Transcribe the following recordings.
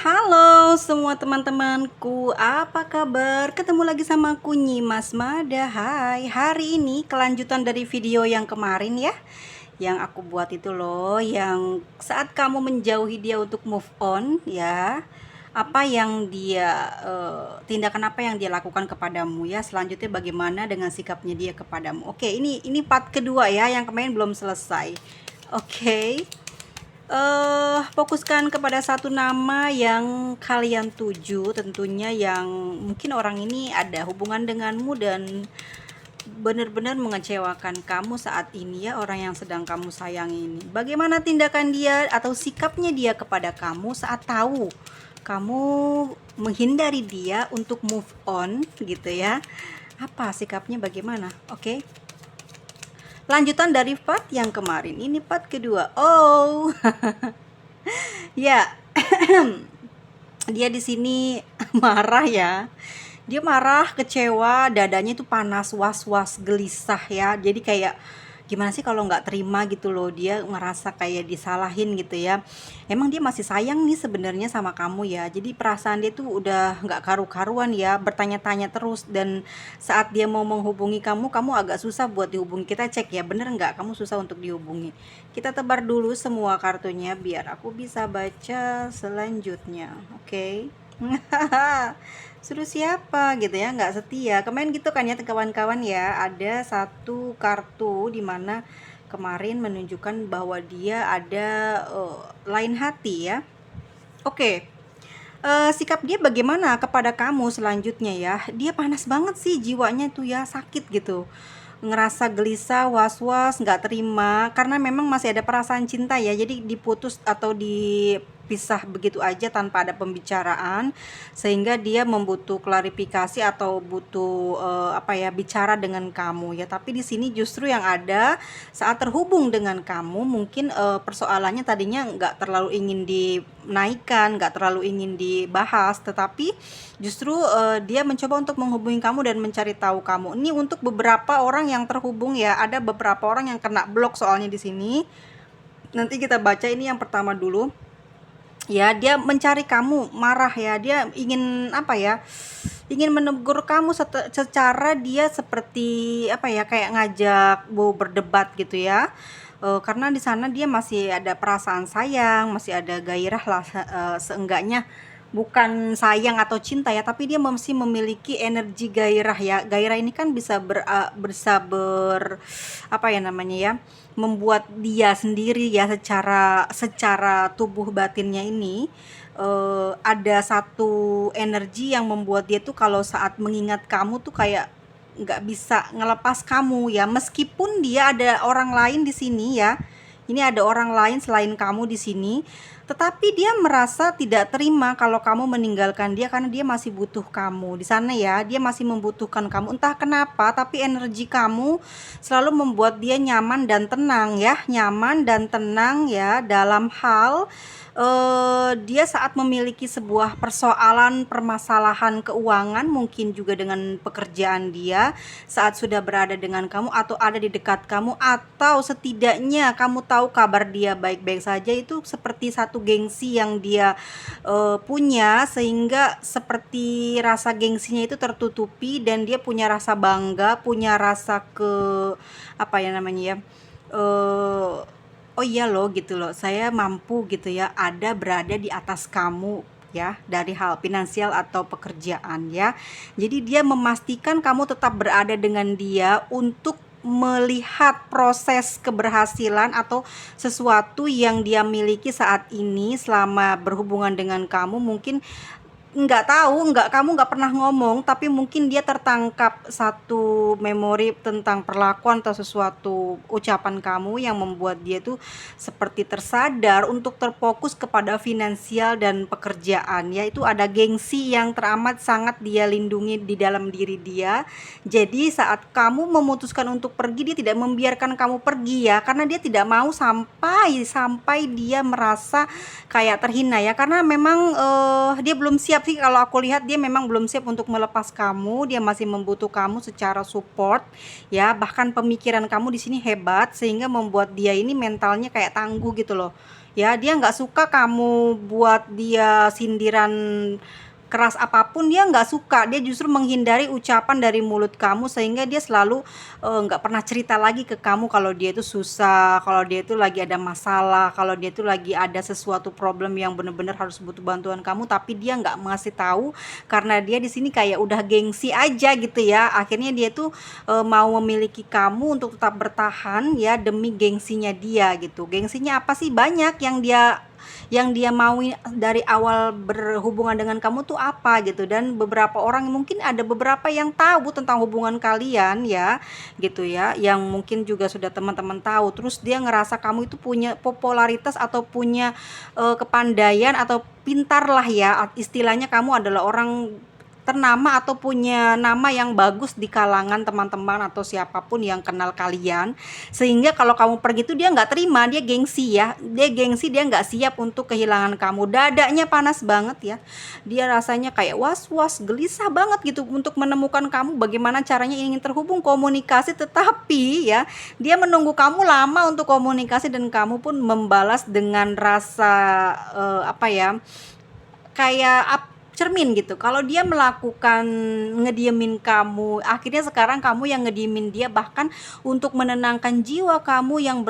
Halo semua teman-temanku, apa kabar? Ketemu lagi sama aku Nyimas Mada. Hai, hari ini kelanjutan dari video yang kemarin ya, yang aku buat itu loh, yang saat kamu menjauhi dia untuk move on ya, apa yang dia tindakan apa yang dia lakukan kepadamu ya, selanjutnya bagaimana dengan sikapnya dia kepadamu. Oke, ini part kedua ya, yang kemarin belum selesai. Oke. Fokuskan kepada satu nama yang kalian tuju, tentunya yang mungkin orang ini ada hubungan denganmu dan benar-benar mengecewakan kamu saat ini ya, orang yang sedang kamu sayangi ini. Bagaimana tindakan dia atau sikapnya dia kepada kamu saat tahu kamu menghindari dia untuk move on gitu ya? Apa sikapnya bagaimana? Oke. Lanjutan dari part yang kemarin, ini part kedua. Oh, ya, dia di sini marah ya. Dia marah, kecewa, dadanya itu panas, was-was, gelisah ya. Jadi kayak gimana sih kalau nggak terima gitu loh. Dia ngerasa kayak disalahin gitu ya. Emang dia masih sayang nih sebenarnya sama kamu ya. Jadi perasaan dia tuh udah nggak karu-karuan ya. Bertanya-tanya terus, dan saat dia mau menghubungi kamu, kamu agak susah buat dihubungi. Kita cek ya, bener nggak kamu susah untuk dihubungi. Kita tebar dulu semua kartunya biar aku bisa baca selanjutnya. Oke. Suruh siapa gitu ya, nggak setia kemarin gitu kan ya kawan-kawan ya. Ada satu kartu di mana kemarin menunjukkan bahwa dia ada lain hati ya. Oke. Sikap dia bagaimana kepada kamu selanjutnya ya, dia panas banget sih jiwanya tuh ya, sakit gitu, ngerasa gelisah, was-was, nggak terima karena memang masih ada perasaan cinta ya. Jadi diputus atau dipisah begitu aja tanpa ada pembicaraan, sehingga dia membutuh klarifikasi atau butuh apa ya, bicara dengan kamu ya. Tapi di sini justru yang ada saat terhubung dengan kamu, mungkin persoalannya tadinya nggak terlalu ingin dinaikkan, nggak terlalu ingin dibahas, tetapi justru dia mencoba untuk menghubungi kamu dan mencari tahu kamu. Ini untuk beberapa orang yang terhubung ya, ada beberapa orang yang kena blok soalnya di sini. Nanti kita baca ini yang pertama dulu. Ya, dia mencari kamu, marah ya. Dia ingin apa ya? Ingin menegur kamu secara dia seperti apa ya? Kayak ngajak mau berdebat gitu ya. Karena di sana dia masih ada perasaan sayang, masih ada gairah lah, seenggaknya bukan sayang atau cinta ya, tapi dia masih memiliki energi gairah ya. Gairah ini kan bisa apa ya namanya ya, membuat dia sendiri ya, secara tubuh batinnya ini ada satu energi yang membuat dia tuh kalau saat mengingat kamu tuh kayak nggak bisa ngelepas kamu ya, meskipun dia ada orang lain di sini ya. Ini ada orang lain selain kamu di sini, tetapi dia merasa tidak terima kalau kamu meninggalkan dia karena dia masih butuh kamu di sana ya. Dia masih membutuhkan kamu. Entah kenapa, tapi energi kamu selalu membuat dia nyaman dan tenang ya, nyaman dan tenang ya, dalam hal dia saat memiliki sebuah persoalan, permasalahan keuangan, mungkin juga dengan pekerjaan dia, saat sudah berada dengan kamu atau ada di dekat kamu, atau setidaknya kamu tahu kabar dia baik-baik saja, itu seperti satu gengsi yang dia punya, sehingga seperti rasa gengsinya itu tertutupi dan dia punya rasa bangga, punya rasa apa ya namanya ya, eh, oh iya loh gitu loh, saya mampu gitu ya, ada berada di atas kamu ya, dari hal finansial atau pekerjaan ya. Jadi dia memastikan kamu tetap berada dengan dia untuk melihat proses keberhasilan atau sesuatu yang dia miliki saat ini selama berhubungan dengan kamu. Mungkin nggak tahu, kamu nggak pernah ngomong, tapi mungkin dia tertangkap satu memori tentang perlakuan atau sesuatu ucapan kamu yang membuat dia tuh seperti tersadar untuk terfokus kepada finansial dan pekerjaan ya. Itu ada gengsi yang teramat sangat dia lindungi di dalam diri dia. Jadi saat kamu memutuskan untuk pergi, dia tidak membiarkan kamu pergi ya, karena dia tidak mau sampai dia merasa kayak terhina ya, karena memang dia belum siap sih, kalau aku lihat dia memang belum siap untuk melepas kamu. Dia masih membutuh kamu secara support ya. Bahkan pemikiran kamu di sini hebat sehingga membuat dia ini mentalnya kayak tangguh gitu loh ya. Dia nggak suka kamu buat dia sindiran keras apapun, dia nggak suka. Dia justru menghindari ucapan dari mulut kamu, sehingga dia selalu nggak pernah cerita lagi ke kamu kalau dia itu susah, kalau dia itu lagi ada masalah, kalau dia itu lagi ada sesuatu problem yang bener-bener harus butuh bantuan kamu, tapi dia nggak ngasih tahu karena dia di sini kayak udah gengsi aja gitu ya. Akhirnya dia tuh mau memiliki kamu untuk tetap bertahan ya, demi gengsinya dia gitu. Gengsinya apa sih? Banyak yang dia mau dari awal berhubungan dengan kamu tuh apa gitu. Dan beberapa orang, mungkin ada beberapa yang tahu tentang hubungan kalian ya gitu ya, yang mungkin juga sudah teman-teman tahu, terus dia ngerasa kamu itu punya popularitas atau punya kepandaian atau pintar lah ya, istilahnya kamu adalah orang ternama atau punya nama yang bagus di kalangan teman-teman atau siapapun yang kenal kalian, sehingga kalau kamu pergi tuh dia nggak terima, dia gengsi ya, dia gengsi, dia nggak siap untuk kehilangan kamu, dadanya panas banget ya, dia rasanya kayak was-was, gelisah banget gitu untuk menemukan kamu, bagaimana caranya ingin terhubung komunikasi, tetapi ya dia menunggu kamu lama untuk komunikasi, dan kamu pun membalas dengan rasa apa ya, kayak cermin gitu. Kalau dia melakukan ngediemin kamu, akhirnya sekarang kamu yang ngediemin dia, bahkan untuk menenangkan jiwa kamu yang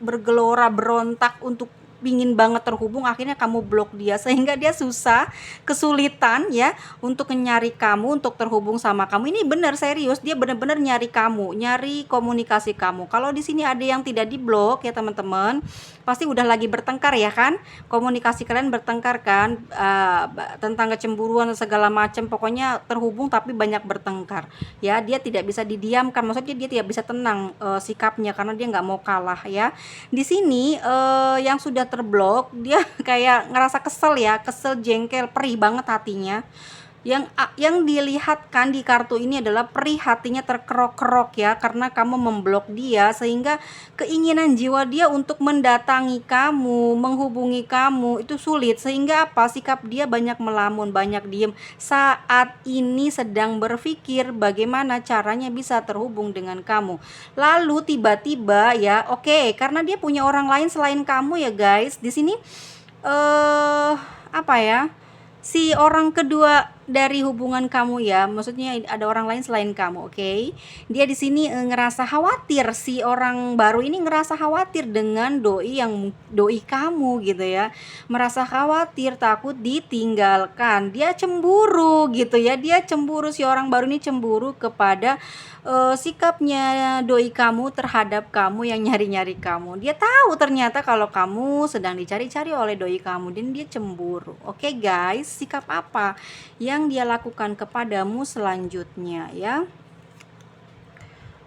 bergelora, berontak untuk pingin banget terhubung, akhirnya kamu blok dia, sehingga dia susah, kesulitan ya untuk nyari kamu, untuk terhubung sama kamu. Ini bener serius, dia bener-bener nyari kamu, nyari komunikasi kamu. Kalau di sini ada yang tidak diblok ya teman-teman, pasti udah lagi bertengkar ya kan, komunikasi kalian bertengkar kan, tentang kecemburuan segala macam, pokoknya terhubung tapi banyak bertengkar ya. Dia tidak bisa didiamkan, maksudnya dia tidak bisa tenang sikapnya, karena dia nggak mau kalah ya. Di sini yang sudah terblok, dia kayak ngerasa kesel ya, kesel, jengkel, perih banget hatinya. Yang dilihatkan di kartu ini adalah perih hatinya, terkerok-kerok ya, karena kamu memblok dia, sehingga keinginan jiwa dia untuk mendatangi kamu, menghubungi kamu itu sulit, sehingga apa, sikap dia banyak melamun, banyak diem, saat ini sedang berpikir bagaimana caranya bisa terhubung dengan kamu. Lalu tiba-tiba ya, oke, karena dia punya orang lain selain kamu ya guys. Di sini apa ya, si orang kedua dari hubungan kamu ya, maksudnya ada orang lain selain kamu, oke? Dia di sini ngerasa khawatir, si orang baru ini ngerasa khawatir dengan doi kamu gitu ya, merasa khawatir, takut ditinggalkan, dia cemburu gitu ya, dia cemburu, si orang baru ini cemburu kepada sikapnya doi kamu terhadap kamu yang nyari-nyari kamu. Dia tahu ternyata kalau kamu sedang dicari-cari oleh doi kamu, dan dia cemburu. Oke guys, sikap apa yang dia lakukan kepadamu selanjutnya ya?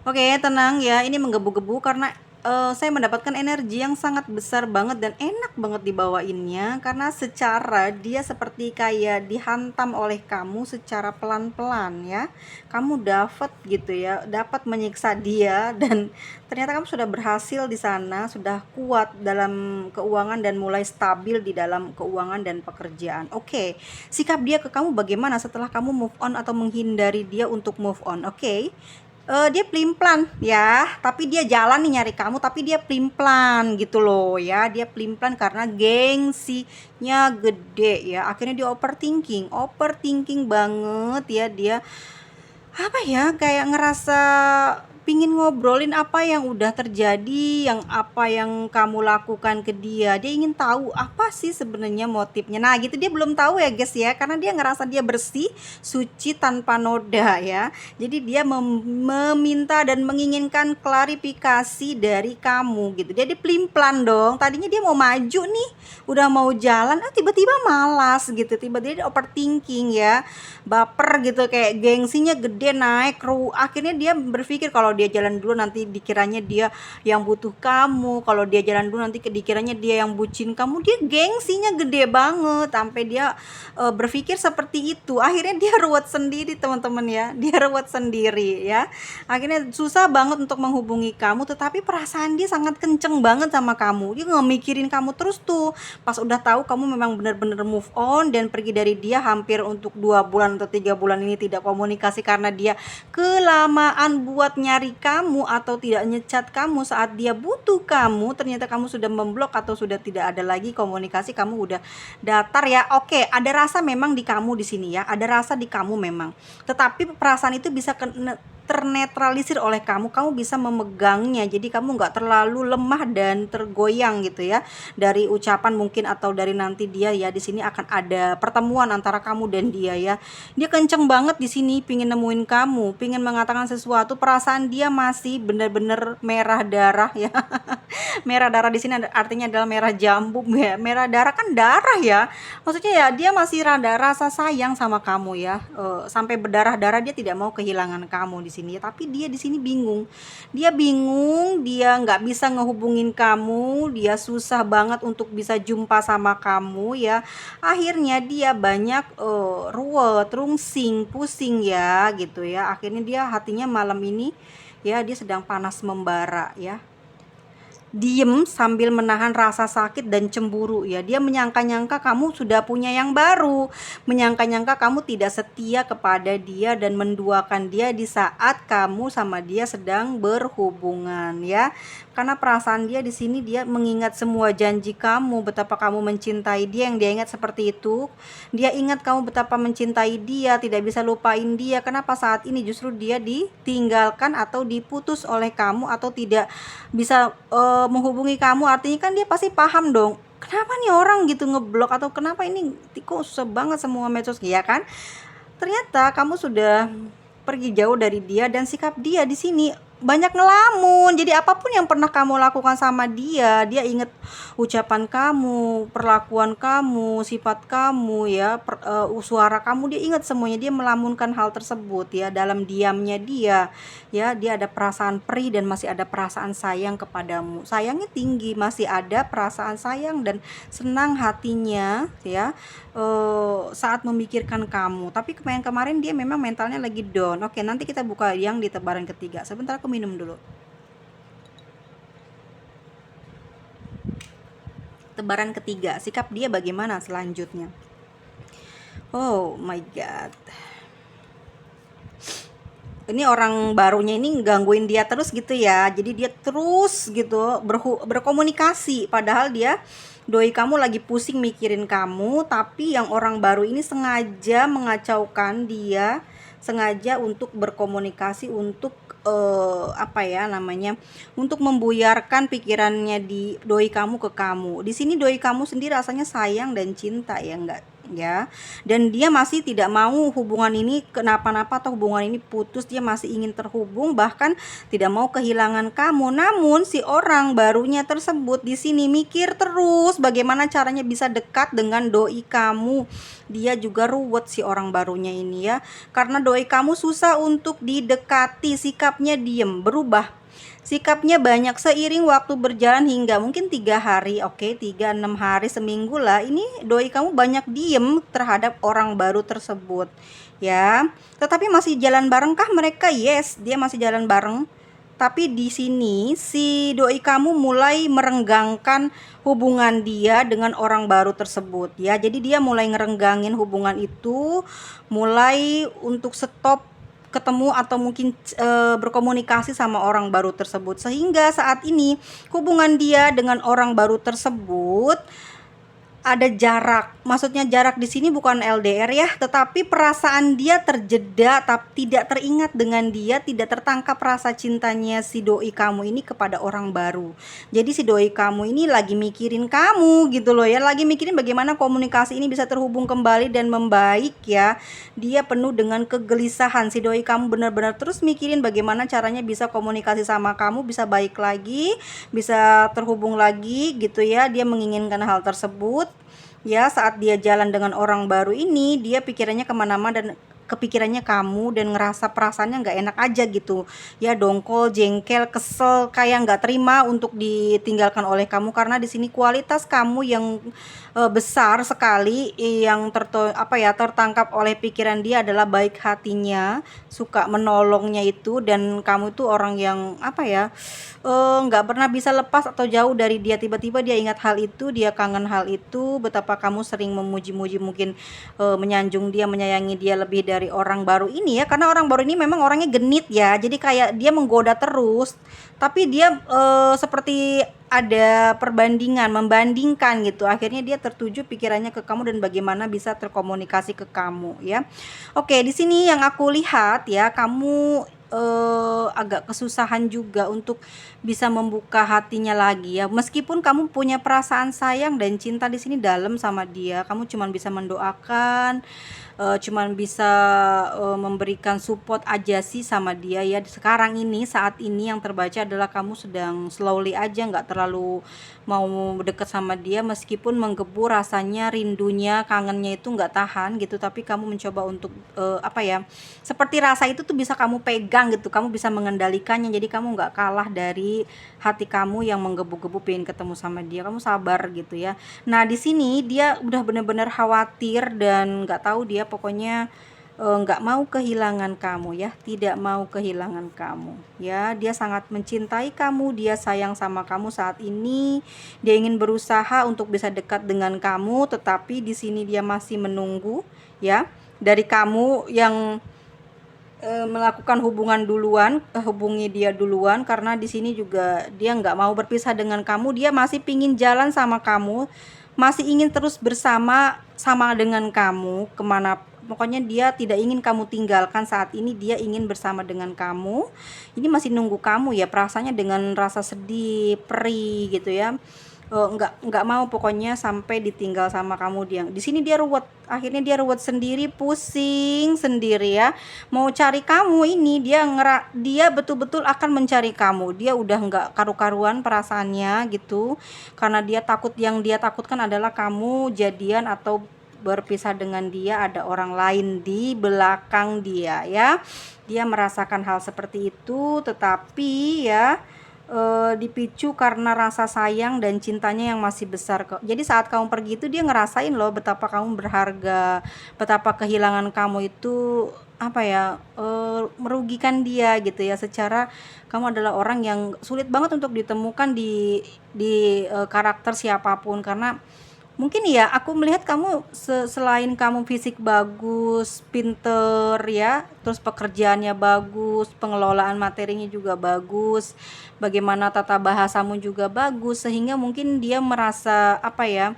Oke, tenang ya, ini menggebu-gebu karena saya mendapatkan energi yang sangat besar banget dan enak banget dibawainnya, karena secara dia seperti kayak dihantam oleh kamu secara pelan-pelan ya. Kamu dapat gitu ya, dapat menyiksa dia, dan ternyata kamu sudah berhasil di sana, sudah kuat dalam keuangan dan mulai stabil di dalam keuangan dan pekerjaan. Oke, sikap dia ke kamu bagaimana setelah kamu move on atau menghindari dia untuk move on? Oke. Dia pelin-pelan ya, tapi dia jalan nih nyari kamu, tapi dia pelin-pelan gitu loh ya, dia pelin-pelan karena gengsinya gede ya, akhirnya dia overthinking banget ya, dia apa ya, kayak ngerasa pingin ngobrolin apa yang udah terjadi, yang apa yang kamu lakukan ke dia. Dia ingin tahu apa sih sebenarnya motifnya. Nah gitu, dia belum tahu ya guys ya, karena dia ngerasa dia bersih, suci, tanpa noda ya. Jadi dia meminta dan menginginkan klarifikasi dari kamu gitu. Dia pelin-pelan dong, tadinya dia mau maju nih, udah mau jalan, tiba-tiba malas gitu, tiba-tiba dia overthinking ya, baper gitu, kayak gengsinya gede, naik akhirnya dia berpikir kalau dia jalan dulu nanti dikiranya dia yang butuh kamu, kalau dia jalan dulu nanti dikiranya dia yang bucin kamu. Dia gengsinya gede banget sampai dia berpikir seperti itu. Akhirnya dia ruwet sendiri teman-teman ya, dia ruwet sendiri ya, akhirnya susah banget untuk menghubungi kamu, tetapi perasaan dia sangat kenceng banget sama kamu. Dia nggak mikirin kamu terus tuh, pas udah tahu kamu memang benar-benar move on dan pergi dari dia hampir untuk 2 bulan atau 3 bulan ini tidak komunikasi karena dia kelamaan buat nyari mencari kamu atau tidak ngechat kamu saat dia butuh kamu, ternyata kamu sudah memblok atau sudah tidak ada lagi komunikasi, kamu udah datar ya. Oke, ada rasa memang di kamu di sini ya, ada rasa di kamu memang. Tetapi perasaan itu bisa ternetralisir oleh kamu bisa memegangnya, jadi kamu nggak terlalu lemah dan tergoyang gitu ya dari ucapan mungkin atau dari nanti dia ya. Di sini akan ada pertemuan antara kamu dan dia ya. Dia kenceng banget di sini, pingin nemuin kamu, pingin mengatakan sesuatu, perasaan dia masih bener-bener merah darah ya. Merah darah di sini artinya adalah merah jambu ya. Merah darah kan darah ya, maksudnya ya dia masih ada rasa sayang sama kamu ya. Sampai berdarah-darah, dia tidak mau kehilangan kamu di sini, tapi dia di sini bingung. Dia nggak bisa ngehubungin kamu, dia susah banget untuk bisa jumpa sama kamu ya. Akhirnya dia banyak ruwet, rungsing, pusing ya gitu ya. Akhirnya dia hatinya malam ini ya, dia sedang panas membara ya, diem sambil menahan rasa sakit dan cemburu ya. Dia menyangka-nyangka kamu sudah punya yang baru, menyangka-nyangka kamu tidak setia kepada dia dan menduakan dia di saat kamu sama dia sedang berhubungan ya. Karena perasaan dia di sini, dia mengingat semua janji kamu, betapa kamu mencintai dia, yang dia ingat seperti itu. Dia ingat kamu betapa mencintai dia, tidak bisa lupain dia. Kenapa saat ini justru dia ditinggalkan atau diputus oleh kamu atau tidak bisa menghubungi kamu? Artinya kan dia pasti paham dong, kenapa nih orang gitu ngeblok, atau kenapa ini kok susah banget semua medsos ya kan. Ternyata kamu sudah pergi jauh dari dia, dan sikap dia di sini banyak ngelamun. Jadi apapun yang pernah kamu lakukan sama dia, dia inget ucapan kamu, perlakuan kamu, sifat kamu ya, suara kamu, dia ingat semuanya. Dia melamunkan hal tersebut ya dalam diamnya dia ya. Dia ada perasaan perih dan masih ada perasaan sayang kepadamu. Sayangnya tinggi, masih ada perasaan sayang dan senang hatinya ya saat memikirkan kamu. Tapi kemarin dia memang mentalnya lagi down. Oke, nanti kita buka yang di tebaran ketiga. Sebentar, aku minum dulu. Tebaran ketiga, sikap dia bagaimana selanjutnya? Oh my god, ini orang barunya ini gangguin dia terus gitu ya. Jadi dia terus gitu berkomunikasi, padahal dia doi kamu lagi pusing mikirin kamu, tapi yang orang baru ini sengaja mengacaukan dia, sengaja untuk berkomunikasi, untuk apa ya namanya, untuk membuyarkan pikirannya di doi kamu ke kamu. Di sini doi kamu sendiri rasanya sayang dan cinta ya, enggak ya, dan dia masih tidak mau hubungan ini kenapa-napa atau hubungan ini putus. Dia masih ingin terhubung, bahkan tidak mau kehilangan kamu. Namun si orang barunya tersebut di sini mikir terus bagaimana caranya bisa dekat dengan doi kamu. Dia juga ruwet si orang barunya ini ya, karena doi kamu susah untuk didekati. Sikapnya diem, berubah sikapnya banyak seiring waktu berjalan hingga mungkin 3 hari, oke, 3-6 hari, seminggu lah. Ini doi kamu banyak diem terhadap orang baru tersebut ya. Tetapi masih jalan barengkah mereka? Yes, dia masih jalan bareng. Tapi di sini si doi kamu mulai merenggangkan hubungan dia dengan orang baru tersebut ya. Jadi dia mulai ngerenggangin hubungan itu, mulai untuk stop ketemu atau mungkin berkomunikasi sama orang baru tersebut, sehingga saat ini hubungan dia dengan orang baru tersebut ada jarak. Maksudnya jarak di sini bukan LDR ya, tetapi perasaan dia terjeda, tapi tidak teringat dengan dia, tidak tertangkap rasa cintanya si doi kamu ini kepada orang baru. Jadi si doi kamu ini lagi mikirin kamu gitu loh ya, lagi mikirin bagaimana komunikasi ini bisa terhubung kembali dan membaik ya. Dia penuh dengan kegelisahan. Si doi kamu benar-benar terus mikirin bagaimana caranya bisa komunikasi sama kamu, bisa baik lagi, bisa terhubung lagi gitu ya. Dia menginginkan hal tersebut ya. Saat dia jalan dengan orang baru ini, dia pikirannya kemana-mana dan kepikirannya kamu, dan ngerasa perasaannya nggak enak aja gitu ya, dongkol, jengkel, kesel, kayak nggak terima untuk ditinggalkan oleh kamu. Karena di sini kualitas kamu yang besar sekali yang tertangkap oleh pikiran dia adalah baik hatinya, suka menolongnya itu, dan kamu tuh orang yang nggak pernah bisa lepas atau jauh dari dia. Tiba-tiba dia ingat hal itu, dia kangen hal itu, betapa kamu sering memuji-muji, mungkin menyanjung dia, menyayangi dia lebih dari dari orang baru ini ya, karena orang baru ini memang orangnya genit ya, jadi kayak dia menggoda terus, tapi dia seperti ada perbandingan, membandingkan gitu. Akhirnya dia tertuju pikirannya ke kamu dan bagaimana bisa terkomunikasi ke kamu ya. Oke, di sini yang aku lihat ya, kamu agak kesusahan juga untuk bisa membuka hatinya lagi ya. Meskipun kamu punya perasaan sayang dan cinta di sini dalam sama dia, kamu cuma bisa mendoakan, cuman bisa memberikan support aja sih sama dia ya. Sekarang ini, saat ini yang terbaca adalah kamu sedang slowly aja, nggak terlalu mau deket sama dia, meskipun menggebu rasanya, rindunya, kangennya itu nggak tahan gitu, tapi kamu mencoba untuk apa ya, seperti rasa itu tuh bisa kamu pegang gitu, kamu bisa mengendalikannya, jadi kamu nggak kalah dari hati kamu yang menggebu-gebu pengen ketemu sama dia, kamu sabar gitu ya. Nah di sini dia udah bener-bener khawatir dan nggak tahu dia, pokoknya nggak mau kehilangan kamu ya, tidak mau kehilangan kamu ya. Dia sangat mencintai kamu, dia sayang sama kamu saat ini, dia ingin berusaha untuk bisa dekat dengan kamu, tetapi di sini dia masih menunggu ya dari kamu yang melakukan hubungan duluan, hubungi dia duluan, karena di sini juga dia nggak mau berpisah dengan kamu, dia masih pingin jalan sama kamu, masih ingin terus bersama sama dengan kamu kemana, pokoknya dia tidak ingin kamu tinggalkan saat ini, dia ingin bersama dengan kamu. Ini masih nunggu kamu ya, perasaannya dengan rasa sedih, perih gitu ya. Nggak mau pokoknya sampai ditinggal sama kamu. Dia di sini dia ruwet, akhirnya dia ruwet sendiri, pusing sendiri ya, mau cari kamu. Ini dia betul-betul akan mencari kamu, dia udah nggak karu-karuan perasaannya gitu, karena dia takut, yang dia takutkan adalah kamu jadian atau berpisah dengan dia, ada orang lain di belakang dia ya. Dia merasakan hal seperti itu, tetapi ya dipicu karena rasa sayang dan cintanya yang masih besar kok. Jadi saat kamu pergi itu dia ngerasain loh betapa kamu berharga, betapa kehilangan kamu itu apa ya, merugikan dia gitu ya. Secara kamu adalah orang yang sulit banget untuk ditemukan di karakter siapapun, karena mungkin ya aku melihat kamu selain kamu fisik bagus, pinter ya, terus pekerjaannya bagus, pengelolaan materinya juga bagus, bagaimana tata bahasamu juga bagus, sehingga mungkin dia merasa apa ya,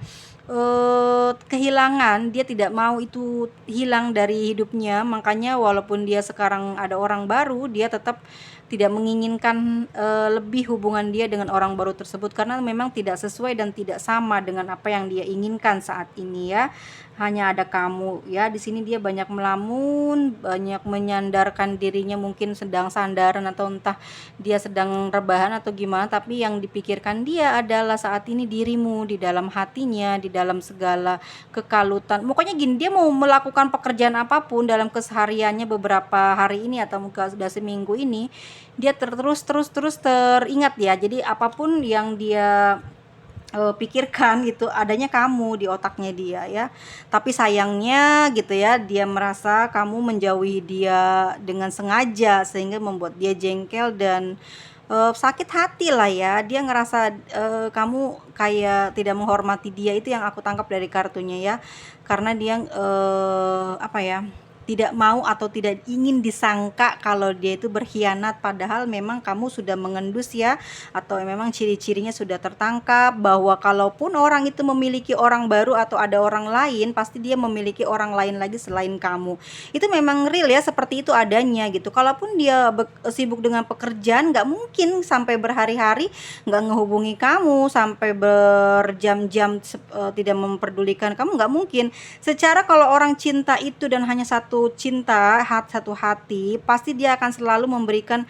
kehilangan, dia tidak mau itu hilang dari hidupnya. Makanya walaupun dia sekarang ada orang baru, dia tetap tidak menginginkan lebih hubungan dia dengan orang baru tersebut, karena memang tidak sesuai dan tidak sama dengan apa yang dia inginkan saat ini ya. Hanya ada kamu ya. Di sini dia banyak melamun, banyak menyandarkan dirinya, mungkin sedang sandaran atau entah dia sedang rebahan atau gimana, tapi yang dipikirkan dia adalah saat ini dirimu, di dalam hatinya, di dalam segala kekalutan. Pokoknya gini, dia mau melakukan pekerjaan apapun dalam kesehariannya beberapa hari ini atau mungkin sudah seminggu ini, dia terus teringat ya. Jadi apapun yang dia pikirkan gitu, adanya kamu di otaknya dia ya. Tapi sayangnya gitu ya, dia merasa kamu menjauhi dia dengan sengaja, sehingga membuat dia jengkel dan sakit hati lah ya. Dia ngerasa kamu kayak tidak menghormati dia, itu yang aku tangkap dari kartunya ya. Karena dia apa ya, tidak mau atau tidak ingin disangka kalau dia itu berkhianat, padahal memang kamu sudah mengendus ya, atau memang ciri-cirinya sudah tertangkap, bahwa kalaupun orang itu memiliki orang baru atau ada orang lain, pasti dia memiliki orang lain lagi selain kamu. Itu memang real ya, seperti itu adanya gitu. Kalaupun dia sibuk dengan pekerjaan, nggak mungkin sampai berhari-hari nggak ngehubungi kamu, sampai berjam-jam tidak memperdulikan kamu, nggak mungkin. Secara kalau orang cinta itu dan hanya satu cinta, satu hati, pasti dia akan selalu memberikan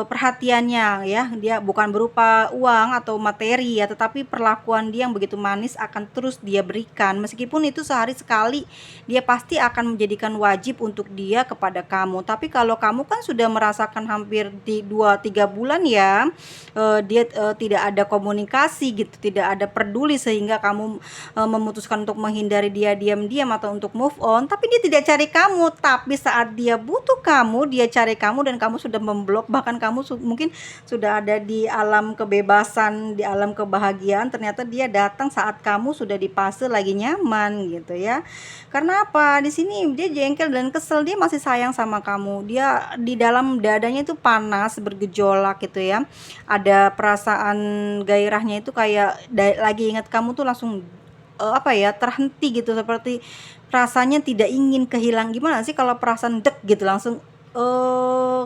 perhatiannya ya. Dia bukan berupa uang atau materi ya, tetapi perlakuan dia yang begitu manis akan terus dia berikan, meskipun itu sehari sekali, dia pasti akan menjadikan wajib untuk dia kepada kamu. Tapi kalau kamu kan sudah merasakan hampir di 2-3 bulan ya, dia tidak ada komunikasi gitu, tidak ada peduli, sehingga kamu memutuskan untuk menghindari dia diam-diam atau untuk move on, tapi dia tidak dia cari kamu, tapi saat dia butuh kamu, dia cari kamu dan kamu sudah memblok, bahkan kamu mungkin sudah ada di alam kebebasan, di alam kebahagiaan, ternyata dia datang saat kamu sudah di fase lagi nyaman gitu ya. Karena apa? Di sini dia jengkel dan kesel, dia masih sayang sama kamu. Dia di dalam dadanya itu panas, bergejolak gitu ya. Ada perasaan gairahnya itu kayak lagi ingat kamu tuh langsung apa ya, terhenti gitu, seperti rasanya tidak ingin kehilang. Gimana sih kalau perasaan dek gitu langsung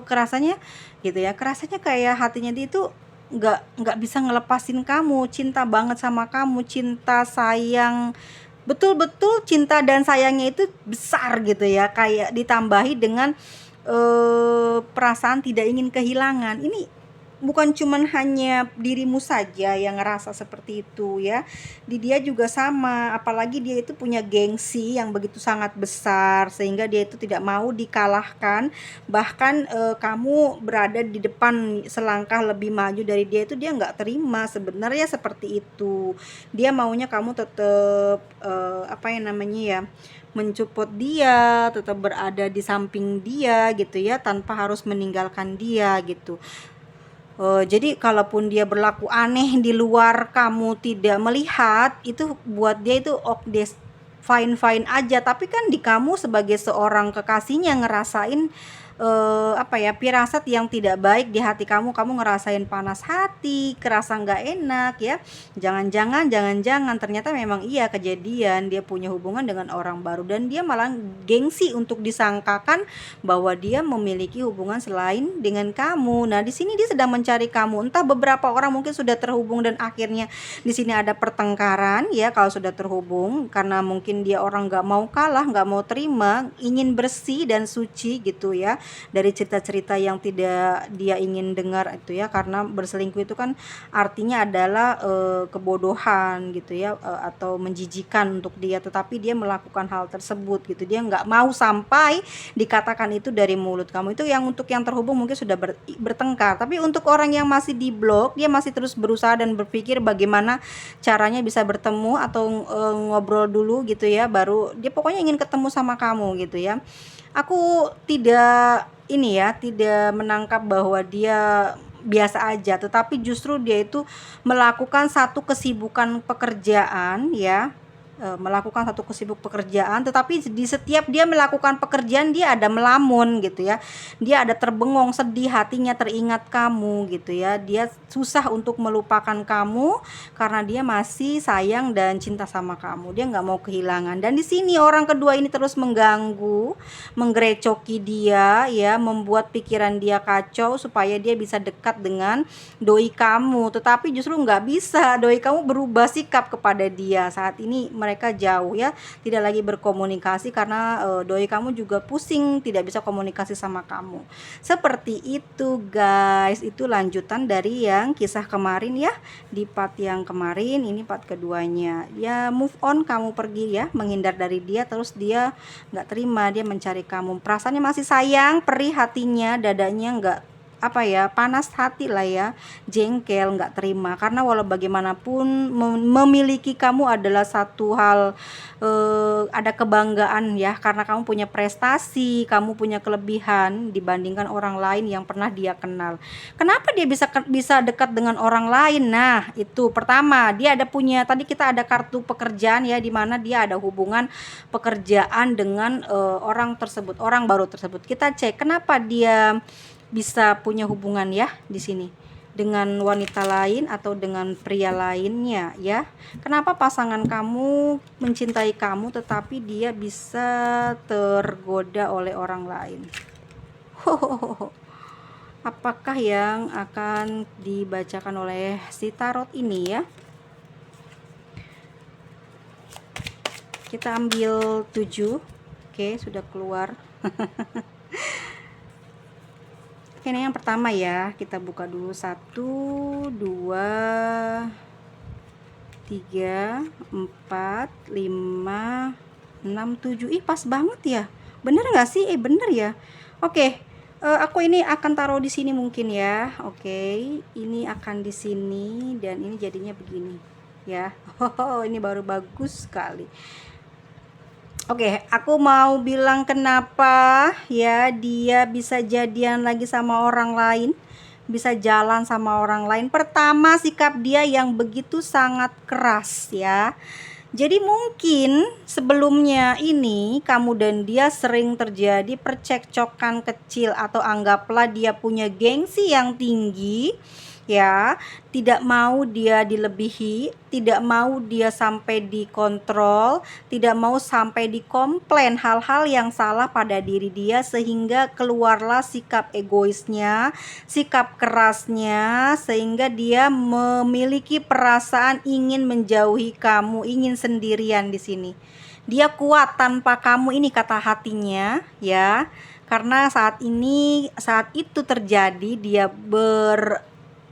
kerasanya gitu ya, kerasanya kayak hatinya dia itu nggak bisa ngelepasin kamu, cinta banget sama kamu, cinta sayang, betul-betul cinta dan sayangnya itu besar gitu ya, kayak ditambahi dengan perasaan tidak ingin kehilangan. Ini bukan cuman hanya dirimu saja yang ngerasa seperti itu ya, di dia juga sama, apalagi dia itu punya gengsi yang begitu sangat besar sehingga dia itu tidak mau dikalahkan. Bahkan kamu berada di depan selangkah lebih maju dari dia, itu dia nggak terima sebenarnya seperti itu. Dia maunya kamu tetap apa yang namanya ya, mensupport dia, tetap berada di samping dia gitu ya, tanpa harus meninggalkan dia gitu. Jadi kalaupun dia berlaku aneh di luar kamu tidak melihat, itu buat dia itu fine-fine aja, tapi kan di kamu sebagai seorang kekasihnya ngerasain apa ya, firasat yang tidak baik di hati kamu. Kamu ngerasain panas hati, kerasa nggak enak ya. Jangan-jangan ternyata memang iya kejadian dia punya hubungan dengan orang baru dan dia malah gengsi untuk disangkakan bahwa dia memiliki hubungan selain dengan kamu. Nah, di sini dia sedang mencari kamu. Entah beberapa orang mungkin sudah terhubung dan akhirnya di sini ada pertengkaran ya kalau sudah terhubung, karena mungkin dia orang nggak mau kalah, nggak mau terima, ingin bersih dan suci gitu ya dari cerita-cerita yang tidak dia ingin dengar itu ya. Karena berselingkuh itu kan artinya adalah kebodohan gitu ya, atau menjijikan untuk dia, tetapi dia melakukan hal tersebut gitu. Dia nggak mau sampai dikatakan itu dari mulut kamu. Itu yang untuk yang terhubung mungkin sudah bertengkar, tapi untuk orang yang masih di blok, dia masih terus berusaha dan berpikir bagaimana caranya bisa bertemu atau ngobrol dulu gitu ya, baru dia pokoknya ingin ketemu sama kamu gitu ya. Aku tidak ini ya, tidak menangkap bahwa dia biasa aja, tetapi justru dia itu melakukan satu kesibukan pekerjaan ya, melakukan satu pekerjaan, tetapi di setiap dia melakukan pekerjaan dia ada melamun gitu ya. Dia ada terbengong, sedih, hatinya teringat kamu gitu ya. Dia susah untuk melupakan kamu karena dia masih sayang dan cinta sama kamu. Dia nggak mau kehilangan. Dan di sini orang kedua ini terus mengganggu, menggerecoki dia ya, membuat pikiran dia kacau supaya dia bisa dekat dengan doi kamu. Tetapi justru nggak bisa. Doi kamu berubah sikap kepada dia. Saat ini mereka jauh ya, tidak lagi berkomunikasi karena doi kamu juga pusing tidak bisa komunikasi sama kamu. Seperti itu guys, itu lanjutan dari yang kisah kemarin ya. Di part yang kemarin, ini part keduanya ya. Move on, kamu pergi ya, menghindar dari dia, terus dia nggak terima, dia mencari kamu. Perasaannya masih sayang, perih hatinya, dadanya nggak apa ya, panas hati lah ya, jengkel, nggak terima. Karena walau bagaimanapun memiliki kamu adalah satu hal, ada kebanggaan ya, karena kamu punya prestasi, kamu punya kelebihan dibandingkan orang lain yang pernah dia kenal. Kenapa dia bisa dekat dengan orang lain? Nah, itu pertama, dia ada punya, tadi kita ada kartu pekerjaan ya, di mana dia ada hubungan pekerjaan dengan orang tersebut, orang baru tersebut. Kita cek kenapa dia bisa punya hubungan ya di sini dengan wanita lain atau dengan pria lainnya ya. Kenapa pasangan kamu mencintai kamu tetapi dia bisa tergoda oleh orang lain? Apakah yang akan dibacakan oleh si tarot ini ya? Kita ambil 7. Oke, sudah keluar. Oke, ini yang pertama ya, kita buka dulu 1, 2, 3, 4, 5, 6, 7. Ih, pas banget ya. Bener nggak sih? Bener ya. Oke, aku ini akan taruh di sini mungkin ya. Oke, ini akan di sini dan ini jadinya begini ya. Oh, ini baru bagus sekali. Oke, aku mau bilang kenapa ya dia bisa jadian lagi sama orang lain, bisa jalan sama orang lain. Pertama, sikap dia yang begitu sangat keras ya. Jadi mungkin sebelumnya ini kamu dan dia sering terjadi percekcokan kecil, atau anggaplah dia punya gengsi yang tinggi ya, tidak mau dia dilebihi, tidak mau dia sampai dikontrol, tidak mau sampai dikomplain hal-hal yang salah pada diri dia, sehingga keluarlah sikap egoisnya, sikap kerasnya, sehingga dia memiliki perasaan ingin menjauhi kamu, ingin sendirian di sini. Dia kuat tanpa kamu, ini kata hatinya ya. Karena saat itu terjadi, dia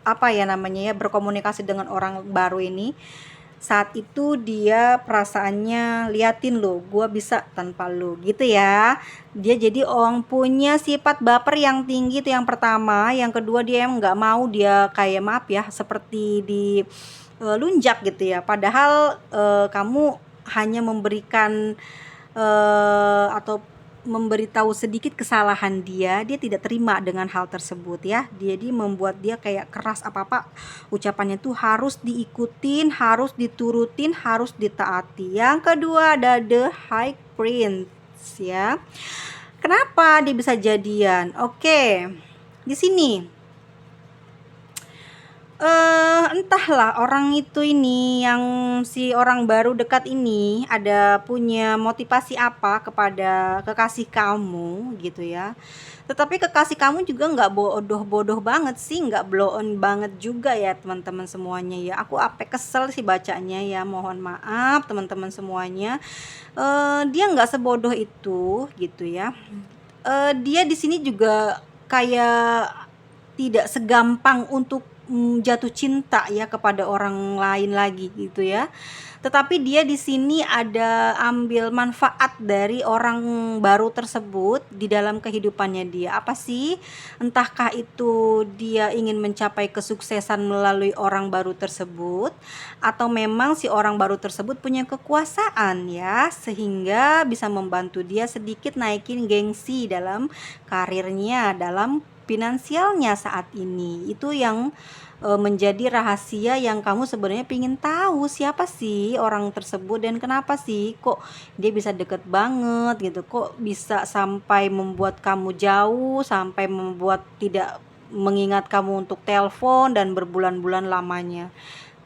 berkomunikasi dengan orang baru ini. Saat itu dia perasaannya, liatin lo, gua bisa tanpa lo, gitu ya. Dia jadi orang punya sifat baper yang tinggi, itu yang pertama. Yang kedua, dia yang nggak mau, dia kayak, maaf ya, seperti di lunjak gitu ya. Padahal kamu hanya memberikan atau memberitahu sedikit kesalahan dia tidak terima dengan hal tersebut ya. Jadi membuat dia kayak keras, apa-apa ucapannya tuh harus diikutin, harus diturutin, harus ditaati. Yang kedua ada the High Prince ya. Kenapa dia bisa jadian? Oke, di sini entahlah orang itu ini, yang si orang baru dekat ini ada punya motivasi apa kepada kekasih kamu gitu ya. Tetapi kekasih kamu juga nggak bodoh-bodoh banget sih, nggak blow on banget juga ya teman-teman semuanya ya. Aku kesel sih bacanya ya, mohon maaf teman-teman semuanya. Dia nggak sebodoh itu gitu ya. Dia di sini juga kayak tidak segampang untuk jatuh cinta ya kepada orang lain lagi gitu ya. Tetapi dia di sini ada ambil manfaat dari orang baru tersebut di dalam kehidupannya dia. Apa sih? Entahkah itu dia ingin mencapai kesuksesan melalui orang baru tersebut, atau memang si orang baru tersebut punya kekuasaan ya, sehingga bisa membantu dia sedikit naikin gengsi dalam karirnya, dalam finansialnya saat ini. Itu yang menjadi rahasia yang kamu sebenarnya pingin tahu, siapa sih orang tersebut dan kenapa sih kok dia bisa deket banget gitu, kok bisa sampai membuat kamu jauh, sampai membuat tidak mengingat kamu untuk telepon dan berbulan-bulan lamanya.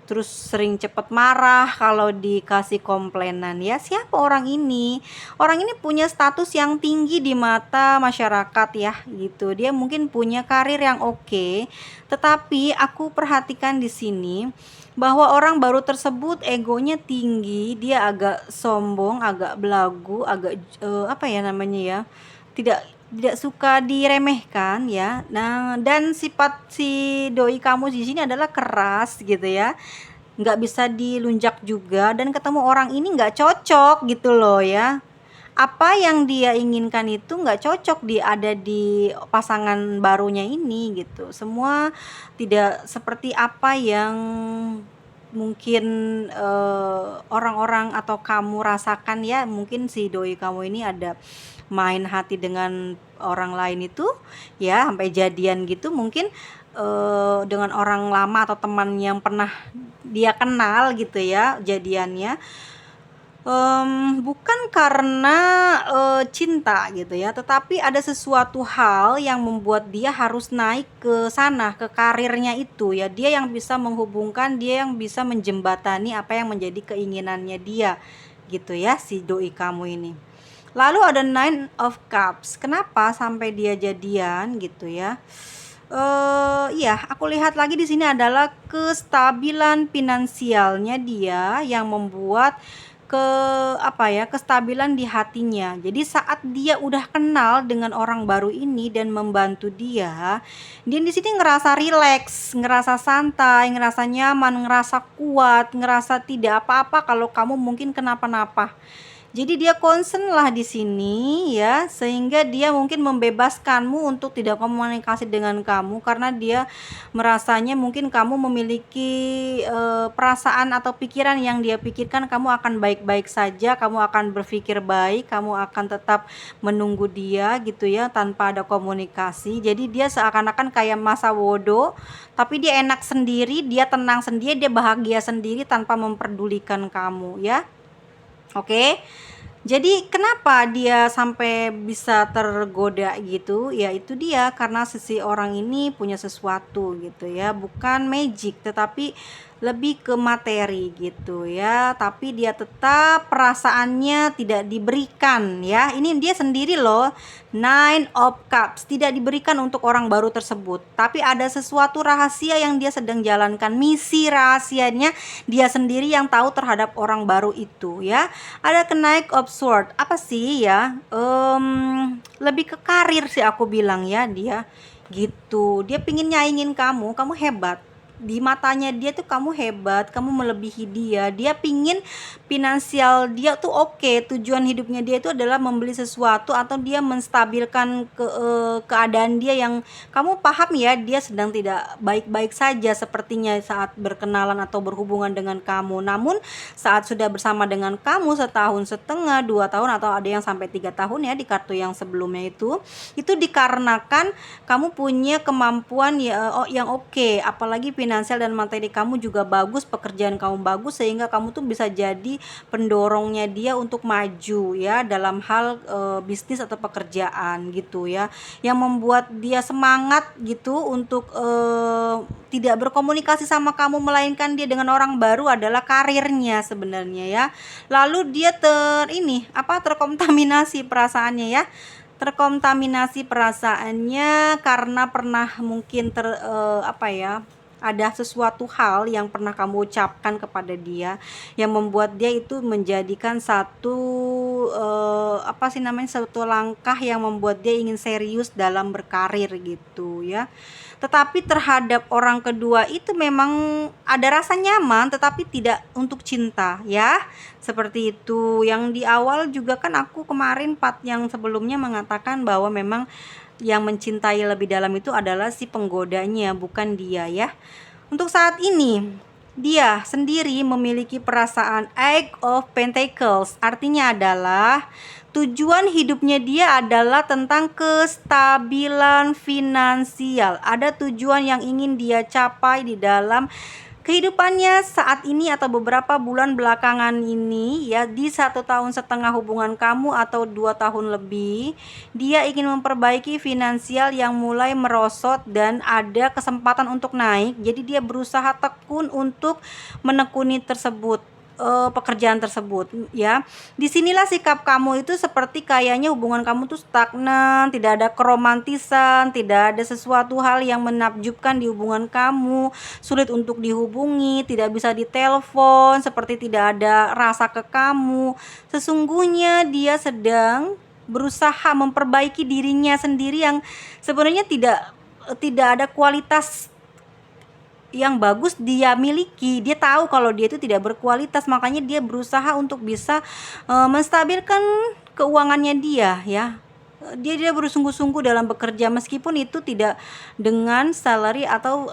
Terus sering cepet marah kalau dikasih komplainan ya. Siapa orang ini? Orang ini punya status yang tinggi di mata masyarakat ya gitu. Dia mungkin punya karir yang oke, tetapi aku perhatikan di sini bahwa orang baru tersebut egonya tinggi, dia agak sombong, agak belagu, agak apa ya namanya ya, tidak tidak suka diremehkan ya. Nah, dan sifat si doi kamu di sini adalah keras gitu ya. Nggak bisa dilunjak juga, dan ketemu orang ini nggak cocok gitu loh ya. Apa yang dia inginkan itu nggak cocok ada di pasangan barunya ini gitu. Semua tidak seperti apa yang mungkin orang-orang atau kamu rasakan ya. Mungkin si doi kamu ini ada main hati dengan orang lain itu ya, sampai jadian gitu, mungkin dengan orang lama atau teman yang pernah dia kenal gitu ya jadiannya. Bukan karena cinta gitu ya, tetapi ada sesuatu hal yang membuat dia harus naik ke sana, ke karirnya itu ya. Dia yang bisa menghubungkan, dia yang bisa menjembatani apa yang menjadi keinginannya dia gitu ya, si doi kamu ini. Lalu ada Nine of Cups. Kenapa sampai dia jadian gitu ya? Iya, aku lihat lagi di sini adalah kestabilan finansialnya dia yang membuat kestabilan di hatinya. Jadi saat dia udah kenal dengan orang baru ini dan membantu dia di sini ngerasa rileks, ngerasa santai, ngerasa nyaman, ngerasa kuat, ngerasa tidak apa-apa kalau kamu mungkin kenapa-napa. Jadi dia concern lah di sini ya, sehingga dia mungkin membebaskanmu untuk tidak komunikasi dengan kamu karena dia merasanya mungkin kamu memiliki perasaan atau pikiran yang dia pikirkan kamu akan baik-baik saja, kamu akan berpikir baik, kamu akan tetap menunggu dia gitu ya tanpa ada komunikasi. Jadi dia seakan-akan kayak masa bodoh, tapi dia enak sendiri, dia tenang sendiri, dia bahagia sendiri tanpa memperdulikan kamu ya. Oke. Jadi kenapa dia sampai bisa tergoda gitu? Ya itu dia karena seseorang ini punya sesuatu gitu ya, bukan magic tetapi lebih ke materi gitu ya. Tapi dia tetap perasaannya tidak diberikan ya. Ini dia sendiri loh. Nine of Cups tidak diberikan untuk orang baru tersebut, tapi ada sesuatu rahasia yang dia sedang jalankan, misi rahasianya dia sendiri yang tahu terhadap orang baru itu ya. Ada Knight of Sword, apa sih ya, lebih ke karir sih aku bilang ya, dia gitu, dia pingin nyaingin kamu hebat di matanya dia tuh, kamu hebat, kamu melebihi dia. Dia pingin finansial dia tuh oke, tujuan hidupnya dia itu adalah membeli sesuatu atau dia menstabilkan keadaan dia yang kamu paham ya, dia sedang tidak baik-baik saja sepertinya saat berkenalan atau berhubungan dengan kamu. Namun saat sudah bersama dengan kamu setahun setengah, 2 tahun, atau ada yang sampai 3 tahun ya di kartu yang sebelumnya itu dikarenakan kamu punya kemampuan ya, yang oke, apalagi finansial dan materi kamu juga bagus, pekerjaan kamu bagus, sehingga kamu tuh bisa jadi pendorongnya dia untuk maju ya dalam hal bisnis atau pekerjaan gitu ya, yang membuat dia semangat gitu untuk tidak berkomunikasi sama kamu, melainkan dia dengan orang baru adalah karirnya sebenarnya ya. Lalu dia terkontaminasi perasaannya ya, terkontaminasi perasaannya karena pernah mungkin ada sesuatu hal yang pernah kamu ucapkan kepada dia yang membuat dia itu menjadikan satu langkah yang membuat dia ingin serius dalam berkarir gitu ya. Tetapi terhadap orang kedua itu memang ada rasa nyaman tetapi tidak untuk cinta ya. Seperti itu. Yang di awal juga kan aku kemarin part yang sebelumnya mengatakan bahwa memang yang mencintai lebih dalam itu adalah si penggodanya, bukan dia ya. Untuk saat ini dia sendiri memiliki perasaan Eight of Pentacles, artinya adalah tujuan hidupnya dia adalah tentang kestabilan finansial. Ada tujuan yang ingin dia capai di dalam kehidupannya saat ini atau beberapa bulan belakangan ini ya, di 1,5 tahun hubungan kamu atau 2 tahun lebih, dia ingin memperbaiki finansial yang mulai merosot dan ada kesempatan untuk naik. Jadi dia berusaha tekun untuk menekuni pekerjaan tersebut ya. Disinilah sikap kamu itu seperti kayaknya hubungan kamu tuh stagnan, tidak ada keromantisan, tidak ada sesuatu hal yang menakjubkan di hubungan kamu, sulit untuk dihubungi, tidak bisa ditelepon, seperti tidak ada rasa ke kamu. Sesungguhnya dia sedang berusaha memperbaiki dirinya sendiri yang sebenarnya tidak ada kualitas yang bagus dia miliki. Dia tahu kalau dia itu tidak berkualitas, makanya dia berusaha untuk bisa menstabilkan keuangannya dia ya. Dia bersungguh-sungguh dalam bekerja meskipun itu tidak dengan salary atau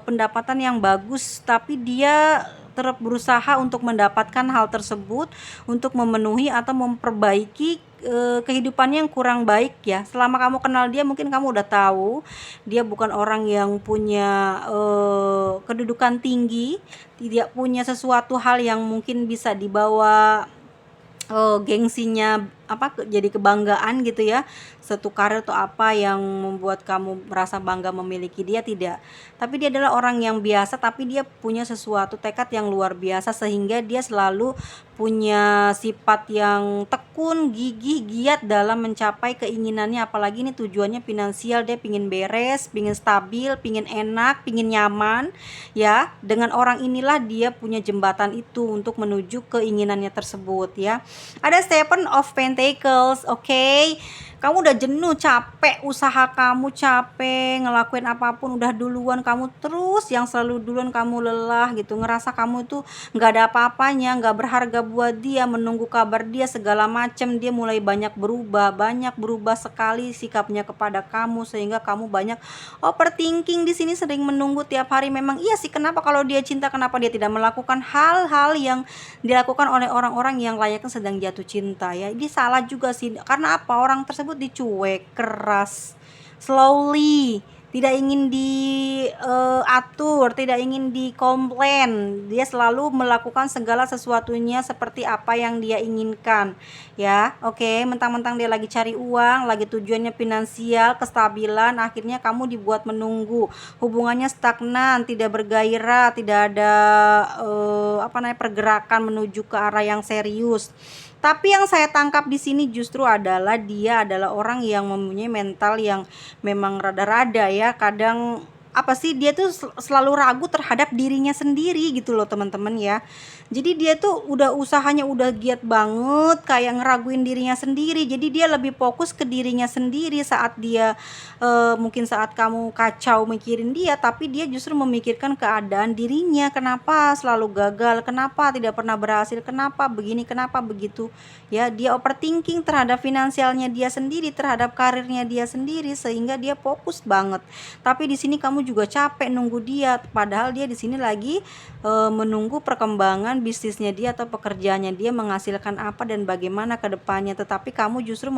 pendapatan yang bagus, tapi dia terus berusaha untuk mendapatkan hal tersebut untuk memenuhi atau memperbaiki kehidupannya yang kurang baik ya. Selama kamu kenal dia mungkin kamu udah tahu dia bukan orang yang punya kedudukan tinggi, tidak punya sesuatu hal yang mungkin bisa dibawa gengsinya jadi kebanggaan gitu ya, satu karir atau apa yang membuat kamu merasa bangga memiliki dia, tidak. Tapi dia adalah orang yang biasa, tapi dia punya sesuatu tekad yang luar biasa sehingga dia selalu punya sifat yang tekun, gigih, giat dalam mencapai keinginannya. Apalagi ini tujuannya finansial, dia pingin beres, pingin stabil, pingin enak, pingin nyaman ya. Dengan orang inilah dia punya jembatan itu untuk menuju keinginannya tersebut ya. Ada Seven of Pentacles, oke. Kamu udah jenuh, capek usaha kamu, capek ngelakuin apapun udah duluan kamu, terus yang selalu duluan kamu lelah gitu, ngerasa kamu itu nggak ada apa-apanya, nggak berharga buat dia, menunggu kabar dia segala macem. Dia mulai banyak berubah sekali sikapnya kepada kamu, sehingga kamu banyak overthinking di sini, sering menunggu tiap hari. Memang iya sih, kenapa kalau dia cinta, kenapa dia tidak melakukan hal-hal yang dilakukan oleh orang-orang yang layaknya sedang jatuh cinta ya. Ini salah juga sih, karena apa, orang tersebut dicuek, keras, slowly, tidak ingin diatur, tidak ingin dikomplain. Dia selalu melakukan segala sesuatunya seperti apa yang dia inginkan ya. Oke, mentang-mentang dia lagi cari uang, lagi tujuannya finansial, kestabilan, akhirnya kamu dibuat menunggu. Hubungannya stagnan, tidak bergairah, tidak ada pergerakan menuju ke arah yang serius. Tapi yang saya tangkap di sini justru adalah dia adalah orang yang mempunyai mental yang memang rada-rada ya. Kadang apa sih, dia tuh selalu ragu terhadap dirinya sendiri gitu loh teman-teman ya. Jadi dia tuh udah usahanya udah giat banget, kayak ngeraguin dirinya sendiri. Jadi dia lebih fokus ke dirinya sendiri saat dia mungkin saat kamu kacau mikirin dia, tapi dia justru memikirkan keadaan dirinya. Kenapa selalu gagal, kenapa tidak pernah berhasil, kenapa begini, kenapa begitu ya. Dia overthinking terhadap finansialnya dia sendiri, terhadap karirnya dia sendiri, sehingga dia fokus banget. Tapi di sini kamu juga capek nunggu dia, padahal dia di sini lagi menunggu perkembangan bisnisnya dia atau pekerjaannya dia menghasilkan apa dan bagaimana ke depannya. Tetapi kamu justru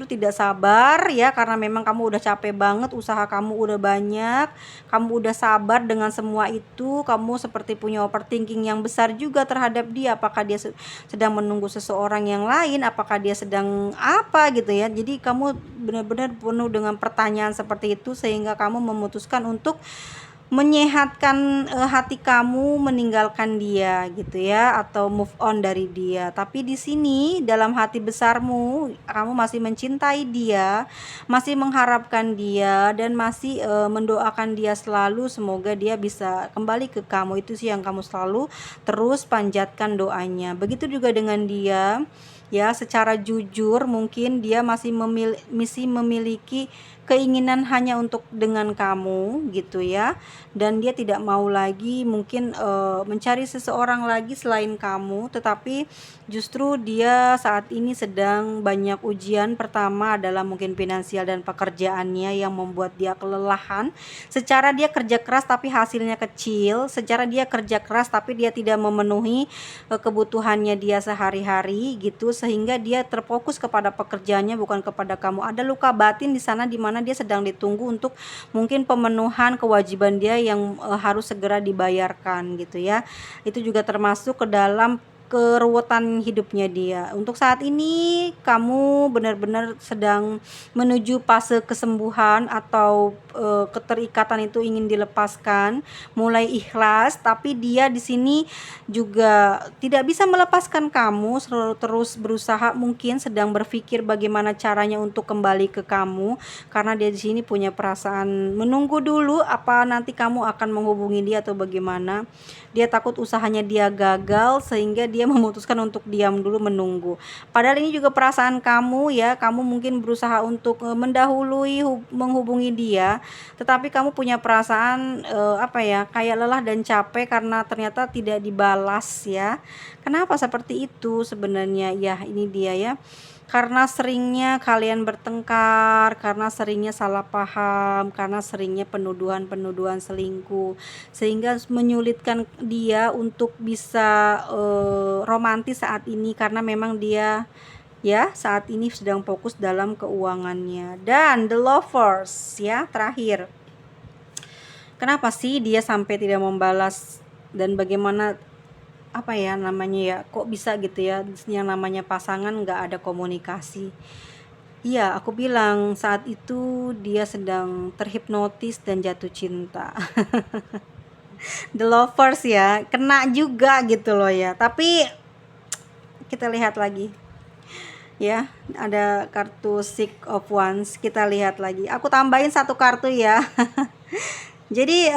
tidak sabar ya, karena memang kamu udah capek banget, usaha kamu udah banyak, kamu udah sabar dengan semua itu, kamu seperti punya overthinking yang besar juga terhadap dia. Apakah dia sedang menunggu seseorang yang lain, apakah dia sedang apa gitu ya. Jadi kamu benar-benar penuh dengan pertanyaan seperti itu, sehingga kamu memutuskan untuk menyehatkan hati kamu, meninggalkan dia gitu ya, atau move on dari dia. Tapi di sini dalam hati besarmu kamu masih mencintai dia, masih mengharapkan dia, dan masih mendoakan dia selalu, semoga dia bisa kembali ke kamu. Itu sih yang kamu selalu terus panjatkan doanya. Begitu juga dengan dia ya, secara jujur mungkin dia masih memiliki keinginan hanya untuk dengan kamu gitu ya, dan dia tidak mau lagi mungkin mencari seseorang lagi selain kamu. Tetapi justru dia saat ini sedang banyak ujian. Pertama adalah mungkin finansial dan pekerjaannya yang membuat dia kelelahan. Secara dia kerja keras tapi hasilnya kecil, secara dia kerja keras tapi dia tidak memenuhi kebutuhannya dia sehari-hari gitu, sehingga dia terfokus kepada pekerjaannya bukan kepada kamu. Ada luka batin di sana, di mana dia sedang ditunggu untuk mungkin pemenuhan kewajiban dia yang harus segera dibayarkan gitu ya. Itu juga termasuk ke dalam keruwetan hidupnya dia. Untuk saat ini kamu benar-benar sedang menuju fase kesembuhan, atau keterikatan itu ingin dilepaskan, mulai ikhlas. Tapi dia di sini juga tidak bisa melepaskan kamu, selalu terus berusaha, mungkin sedang berpikir bagaimana caranya untuk kembali ke kamu, karena dia di sini punya perasaan menunggu dulu apa nanti kamu akan menghubungi dia atau bagaimana. Dia takut usahanya dia gagal, sehingga dia memutuskan untuk diam dulu menunggu. Padahal ini juga perasaan kamu ya, kamu mungkin berusaha untuk mendahului menghubungi dia, tetapi kamu punya perasaan kayak lelah dan capek karena ternyata tidak dibalas ya. Kenapa seperti itu sebenarnya ya? Ini dia ya, karena seringnya kalian bertengkar, karena seringnya salah paham, karena seringnya penuduhan selingkuh, sehingga menyulitkan dia untuk bisa romantis saat ini, karena memang dia ya saat ini sedang fokus dalam keuangannya. Dan the lovers ya, terakhir, kenapa sih dia sampai tidak membalas, dan bagaimana kok bisa gitu ya, yang namanya pasangan nggak ada komunikasi. Iya, aku bilang saat itu dia sedang terhipnotis dan jatuh cinta. The lovers ya, kena juga gitu loh ya. Tapi kita lihat lagi ya, ada kartu Six of Wands. Kita lihat lagi, aku tambahin satu kartu ya. Jadi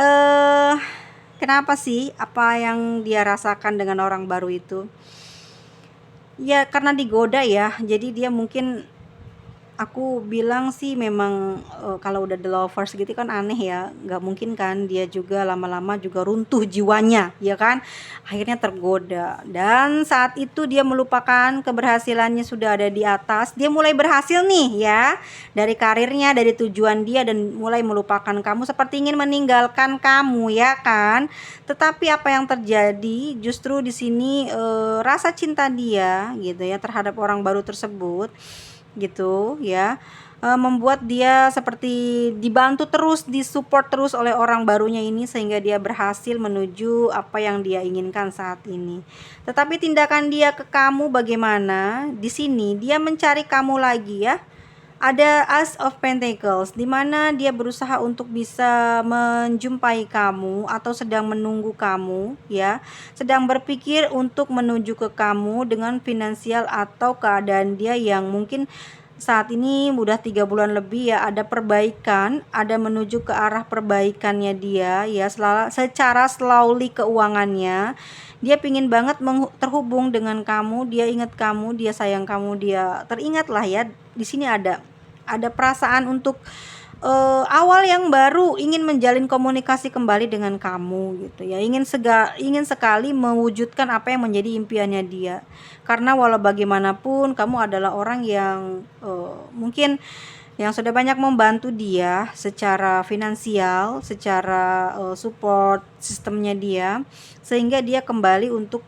kenapa sih, apa yang dia rasakan dengan orang baru itu? Ya karena digoda ya. Jadi dia mungkin aku bilang sih memang kalau udah the lovers gitu kan aneh ya, nggak mungkin kan dia juga lama-lama juga runtuh jiwanya, ya kan? Akhirnya tergoda dan saat itu dia melupakan keberhasilannya sudah ada di atas, dia mulai berhasil nih ya dari karirnya, dari tujuan dia dan mulai melupakan kamu seperti ingin meninggalkan kamu ya kan? Tetapi apa yang terjadi justru di sini rasa cinta dia gitu ya terhadap orang baru tersebut gitu ya, membuat dia seperti dibantu terus, disupport terus oleh orang barunya ini sehingga dia berhasil menuju apa yang dia inginkan saat ini. Tetapi tindakan dia ke kamu bagaimana? Di sini dia mencari kamu lagi ya. Ada Ace of Pentacles di mana dia berusaha untuk bisa menjumpai kamu atau sedang menunggu kamu ya, sedang berpikir untuk menuju ke kamu dengan finansial atau keadaan dia yang mungkin saat ini udah 3 bulan lebih ya, ada perbaikan, ada menuju ke arah perbaikannya dia ya, secara slowly keuangannya. Dia pingin banget terhubung dengan kamu, dia ingat kamu, dia sayang kamu, dia teringat lah ya. Di sini ada perasaan untuk awal yang baru, ingin menjalin komunikasi kembali dengan kamu gitu ya, ingin sekali mewujudkan apa yang menjadi impiannya dia, karena walau bagaimanapun kamu adalah orang yang mungkin yang sudah banyak membantu dia secara finansial, secara support sistemnya dia, sehingga dia kembali untuk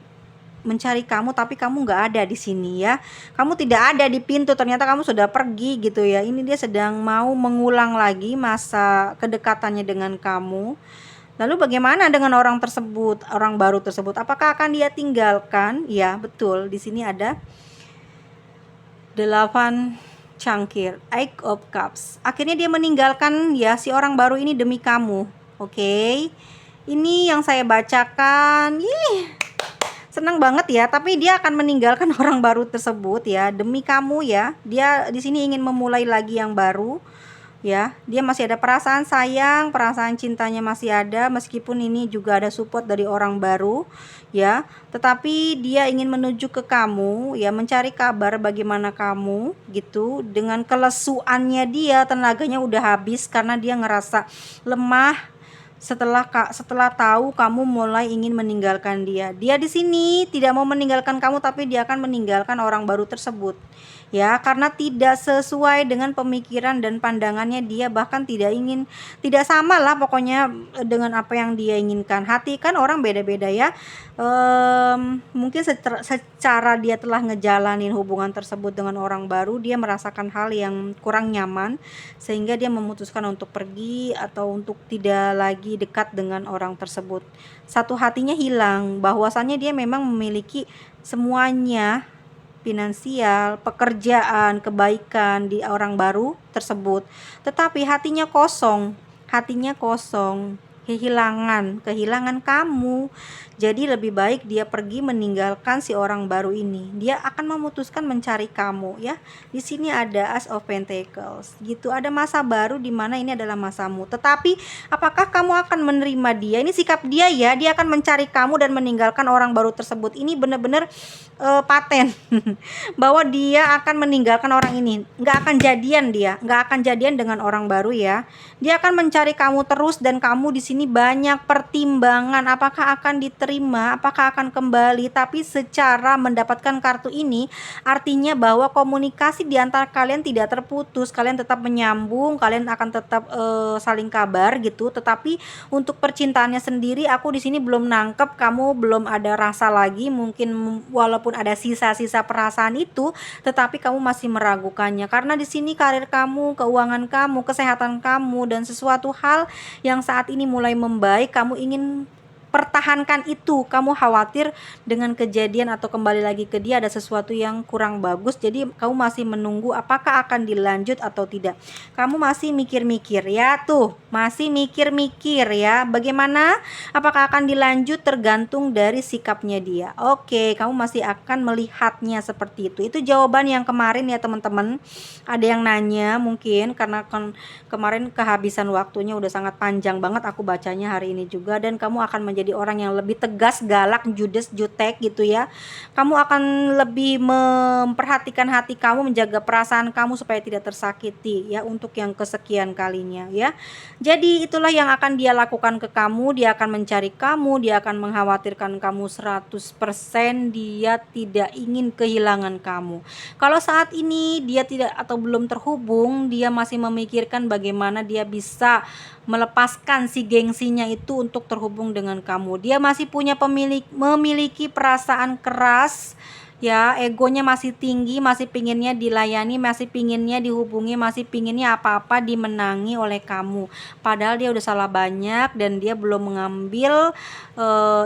mencari kamu, tapi kamu nggak ada di sini ya. Kamu tidak ada di pintu, ternyata kamu sudah pergi gitu ya. Ini dia sedang mau mengulang lagi masa kedekatannya dengan kamu. Lalu bagaimana dengan orang tersebut, orang baru tersebut? Apakah akan dia tinggalkan? Ya, betul. Di sini ada 8 cangkir, Eight of Cups. Akhirnya dia meninggalkan ya si orang baru ini demi kamu. Oke. Ini yang saya bacakan. Senang banget ya, tapi dia akan meninggalkan orang baru tersebut ya demi kamu ya. Dia di sini ingin memulai lagi yang baru ya. Dia masih ada perasaan sayang, perasaan cintanya masih ada, meskipun ini juga ada support dari orang baru ya. Tetapi dia ingin menuju ke kamu ya, mencari kabar bagaimana kamu gitu. Dengan kelesuannya dia, tenaganya udah habis karena dia ngerasa lemah setelah tahu kamu mulai ingin meninggalkan dia. Dia di sini tidak mau meninggalkan kamu, tapi dia akan meninggalkan orang baru tersebut ya, karena tidak sesuai dengan pemikiran dan pandangannya dia, bahkan tidak sama lah pokoknya dengan apa yang dia inginkan. Hati kan orang beda-beda ya. Mungkin secara dia telah ngejalanin hubungan tersebut dengan orang baru, dia merasakan hal yang kurang nyaman sehingga dia memutuskan untuk pergi atau untuk tidak lagi dekat dengan orang tersebut. Satu hatinya hilang, bahwasannya dia memang memiliki semuanya, finansial, pekerjaan, kebaikan di orang baru tersebut, tetapi hatinya kosong, kehilangan kamu. Jadi lebih baik dia pergi meninggalkan si orang baru ini. Dia akan memutuskan mencari kamu ya. Di sini ada Ace of Pentacles gitu. Ada masa baru di mana ini adalah masamu. Tetapi apakah kamu akan menerima dia? Ini sikap dia ya. Dia akan mencari kamu dan meninggalkan orang baru tersebut. Ini benar-benar paten bahwa dia akan meninggalkan orang ini. Nggak akan jadian dengan orang baru ya. Dia akan mencari kamu terus dan kamu di sini banyak pertimbangan. Apakah akan diterima, apakah akan kembali? Tapi secara mendapatkan kartu ini artinya bahwa komunikasi di antara kalian tidak terputus, kalian tetap menyambung, kalian akan tetap saling kabar gitu. Tetapi untuk percintaannya sendiri, aku di sini belum nangkep, kamu belum ada rasa lagi. Mungkin walaupun ada sisa-sisa perasaan itu, tetapi kamu masih meragukannya karena di sini karir kamu, keuangan kamu, kesehatan kamu, dan sesuatu hal yang saat ini mulai membaik, kamu ingin pertahankan itu. Kamu khawatir dengan kejadian atau kembali lagi ke dia ada sesuatu yang kurang bagus, jadi kamu masih menunggu apakah akan dilanjut atau tidak. Kamu masih mikir-mikir ya, masih mikir-mikir ya, bagaimana apakah akan dilanjut tergantung dari sikapnya dia. Oke, kamu masih akan melihatnya seperti itu jawaban yang kemarin ya teman-teman. Ada yang nanya mungkin karena kemarin kehabisan waktunya, udah sangat panjang banget aku bacanya hari ini juga, dan kamu akan menjadi menjadi orang yang lebih tegas, galak, judes, jutek gitu ya. Kamu akan lebih memperhatikan hati kamu, menjaga perasaan kamu supaya tidak tersakiti ya, untuk yang kesekian kalinya ya. Jadi itulah yang akan dia lakukan ke kamu. Dia akan mencari kamu, dia akan mengkhawatirkan kamu 100%. Dia tidak ingin kehilangan kamu. Kalau saat ini dia tidak atau belum terhubung, dia masih memikirkan bagaimana dia bisa melepaskan si gengsinya itu untuk terhubung dengan kamu. Dia masih memiliki perasaan keras ya, egonya masih tinggi, masih pinginnya dilayani, masih pinginnya dihubungi, masih pinginnya apa-apa dimenangi oleh kamu. Padahal dia udah salah banyak dan dia belum mengambil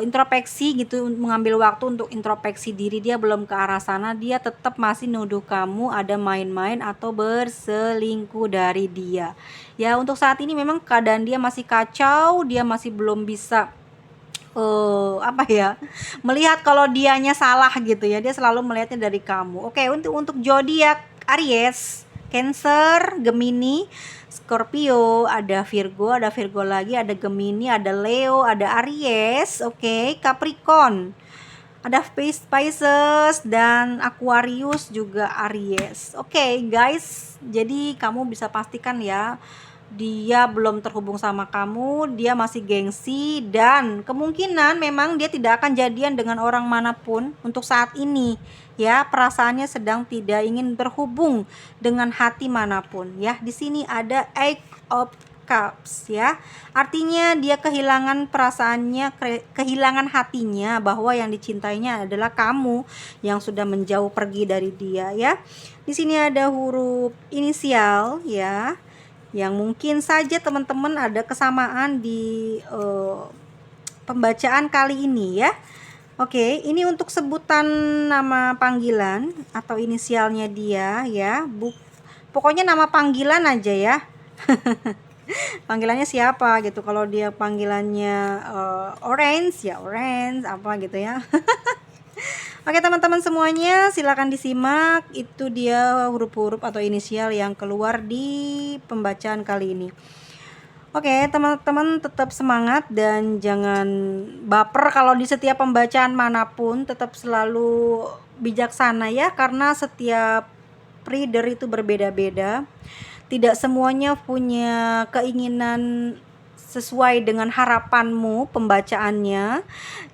introspeksi gitu, mengambil waktu untuk introspeksi diri. Dia belum ke arah sana, dia tetap masih nuduh kamu ada main-main atau berselingkuh dari dia. Ya, untuk saat ini memang keadaan dia masih kacau, dia masih belum bisa apa ya, melihat kalau dianya salah gitu ya. Dia selalu melihatnya dari kamu. Oke, untuk zodiak Aries, Cancer, Gemini, Scorpio, ada Virgo lagi, ada Gemini, ada Leo, ada Aries, oke, Capricorn, ada Pisces dan Aquarius juga Aries. Oke, guys, jadi kamu bisa pastikan ya, dia belum terhubung sama kamu, dia masih gengsi, dan kemungkinan memang dia tidak akan jadian dengan orang manapun untuk saat ini ya. Perasaannya sedang tidak ingin terhubung dengan hati manapun ya. Di sini ada Eight of Cups ya, artinya dia kehilangan perasaannya, kehilangan hatinya, bahwa yang dicintainya adalah kamu yang sudah menjauh pergi dari dia ya. Di sini ada huruf inisial ya, yang mungkin saja teman-teman ada kesamaan di pembacaan kali ini ya. Oke, ini untuk sebutan nama panggilan atau inisialnya dia ya. Pokoknya nama panggilan aja ya. Panggilannya siapa gitu. Kalau dia panggilannya Orange ya Orange apa gitu ya. Oke teman-teman semuanya, silakan disimak. Itu dia huruf-huruf atau inisial yang keluar di pembacaan kali ini. Oke teman-teman, tetap semangat dan jangan baper kalau di setiap pembacaan manapun. Tetap selalu bijaksana ya, karena setiap reader itu berbeda-beda. Tidak semuanya punya keinginan sesuai dengan harapanmu pembacaannya.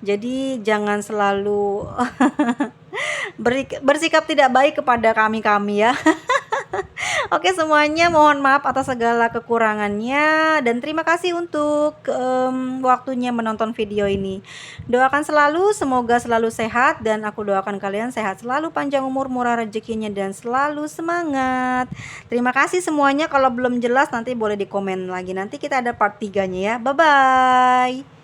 Jadi jangan selalu bersikap tidak baik kepada kami ya. Oke semuanya, mohon maaf atas segala kekurangannya dan terima kasih untuk waktunya menonton video ini. Doakan selalu, semoga selalu sehat, dan aku doakan kalian sehat selalu, panjang umur, murah rezekinya, dan selalu semangat. Terima kasih semuanya. Kalau belum jelas nanti boleh di komen lagi, nanti kita ada part 3-nya ya. Bye bye.